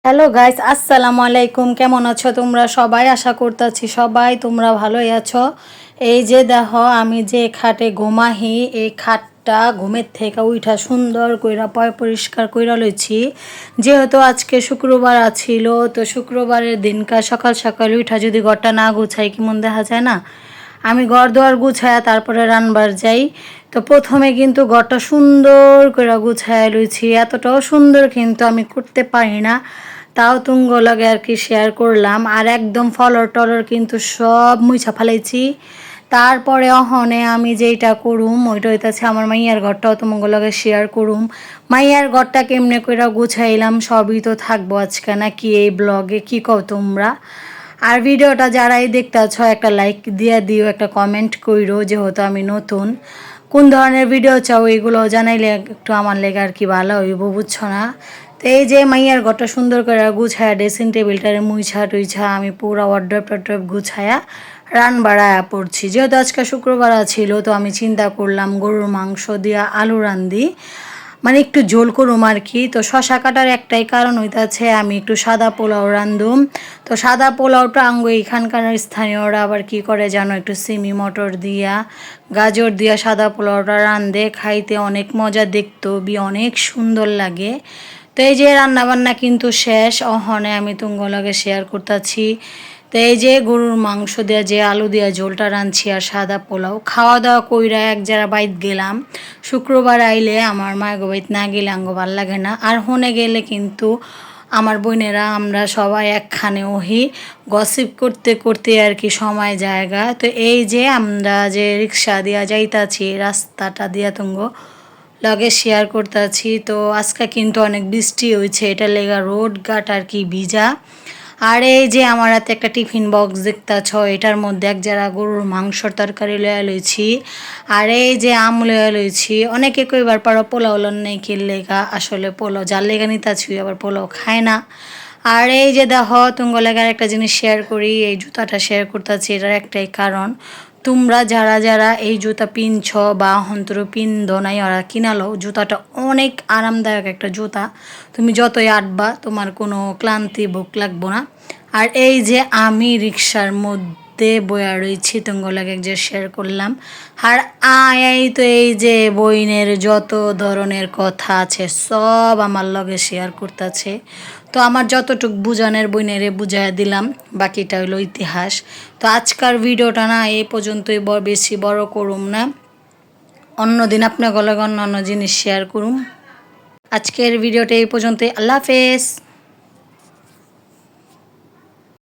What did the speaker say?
Hello guys, আসসালামু আলাইকুম। কেমন আছো তোমরা সবাই? আশা করতেছি সবাই তোমরা ভালোই আছো। এই যে দেখো, আমি যে খাটে ঘুমাহি, এই খাটটা ঘুমের থেকে উঠা সুন্দর কইরা পরিষ্কার কইরা লইছি। যেহেতু আজকে শুক্রবার আছিল, তো শুক্রবারের দিনকার সকাল সকাল উঠা যদি ঘরটা না গুছাই কেমন দেখা যায় না। আমি ঘর দুয়ার গুছায়া তারপরে রান্নাবার যাই। তো প্রথমে কিন্তু ঘরটা সুন্দর করে গুছায়া লইছি, এতটাও সুন্দর কিন্তু আমি করতে পারি না। তাও তুঙ্গ লাগে আর কি শেয়ার করলাম। আর একদম ফলর টলর কিন্তু সব মুছা ফেলাইছি। তারপরে অহনে আমি যেইটা করুম ওইটা হইতাছে আমার মাইয়ার ঘরটাও তোমাকে লগে শেয়ার করুম। মাইয়ার ঘরটা কেমনে করে গুছাইলাম সবই তো থাকবো আজকে নাকি এই ব্লগে, কি কও তোমরা? আর ভিডিওটা যারাই দেখতেছ একটা লাইক দিয়ে দিও, একটা কমেন্ট কইরো, যেহেতু আমি নতুন। কোন ধরনের ভিডিও চাও এগুলো জানাইলে একটু আমার লেগে আর কি ভালো হইব, বুঝছো না? তো এই যে মাইয়ার ঘরটা সুন্দর করে গুছায়া ড্রেসিং টেবিলটারে মুইছা টুইছা আমি পুরো ওয়ার্ড্রপ টড্রপ গুছায়া রান বাড়ায়া পড়ছি। যেহেতু আজকে শুক্রবার ছিল, তো আমি চিন্তা করলাম গরুর মাংস দিয়া আলু রান্ধি, মানে একটু ঝোল করুম আর কি। তো শশা কাটার একটাই কারণ হইতাছে আমি একটু সাদা পোলাও রান্ধুম। তো সাদা পোলাওটা এখানকার স্থানীয়রা আবার কি করে জানো, একটু সিমি মটর দিয়া গাজর দিয়া সাদা পোলাওটা রান্ধে, খাইতে অনেক মজা, দেখতেও অনেক সুন্দর লাগে। তো এই যে রান্নাবান্না কিন্তু শেষ, অহনে আমি তুঙ্গ লাগে শেয়ার করতেছি। তো এই যে গরুর মাংস দেওয়া যে আলু দেওয়া ঝোলটা রাঁধছি আর সাদা পোলাও খাওয়া দাওয়া কইরা এক যারা বাইত গেলাম। শুক্রবার আইলে আমার মায়ের বাইত না গেলে আঙ্গ ভাল লাগে না। আর হনে গেলে কিন্তু আমার বোনেরা আমরা সবাই একখানে ওহি গসিপ করতে করতে আর কি সময় জায়গা। তো এই যে আমরা যে রিক্সা দিয়া যাইতাছি রাস্তাটা দিয়া তুঙ্গ লগে শেয়ার করতেছি। তো আজকে কিন্তু অনেক বৃষ্টি হয়েছে, এটা লেগা রোড ঘাট আর কি ভিজা। আর এই যে আমার হাতে একটা টিফিন বক্স দেখতেছ, এটার মধ্যে এক যারা গরুর মাংসর তরকারি লয়া লইছি। আর এই যে আম লয়া লইছি। অনেকে কইবার পারো পোলাও লন নেই কি লেগা, আসলে পোলাও যার লেগা নিতাছি আবার পোলাও খায় না। আর এই যে দেখো তুঙ্গ লেগার একটা জিনিস শেয়ার করি, এই জুতাটা শেয়ার করতেছি, এটার একটাই কারণ, তোমরা যারা যারা এই জুতা পিনছ বা অন্তর পিনধ নাই ওরা কিনালো, জুতাটা অনেক আরামদায়ক একটা জুতা। তুমি যতই আটবা তোমার কোনো ক্লান্তি ভোগ লাগবো না। আর এই যে আমি রিক্সার মধ্যে বয়া রয়েছি তুঙ্গ লাগে যে শেয়ার করলাম। আর এই তো এই যে বইনের যত ধরনের কথা আছে সব আমার লগে শেয়ার করতেছে। তো আমার যতটুক বুঝানের বইনেরে বুঝাইয়া দিলাম, বাকিটা হইলো ইতিহাস। তো আজকার ভিডিওটা না এই পর্যন্তই, বেশি বড় করুম না, অন্যদিন আপনার গলায় অন্য অন্য জিনিস শেয়ার করুম। আজকের ভিডিওটা এই পর্যন্তই। আল্লাহ হাফেজ।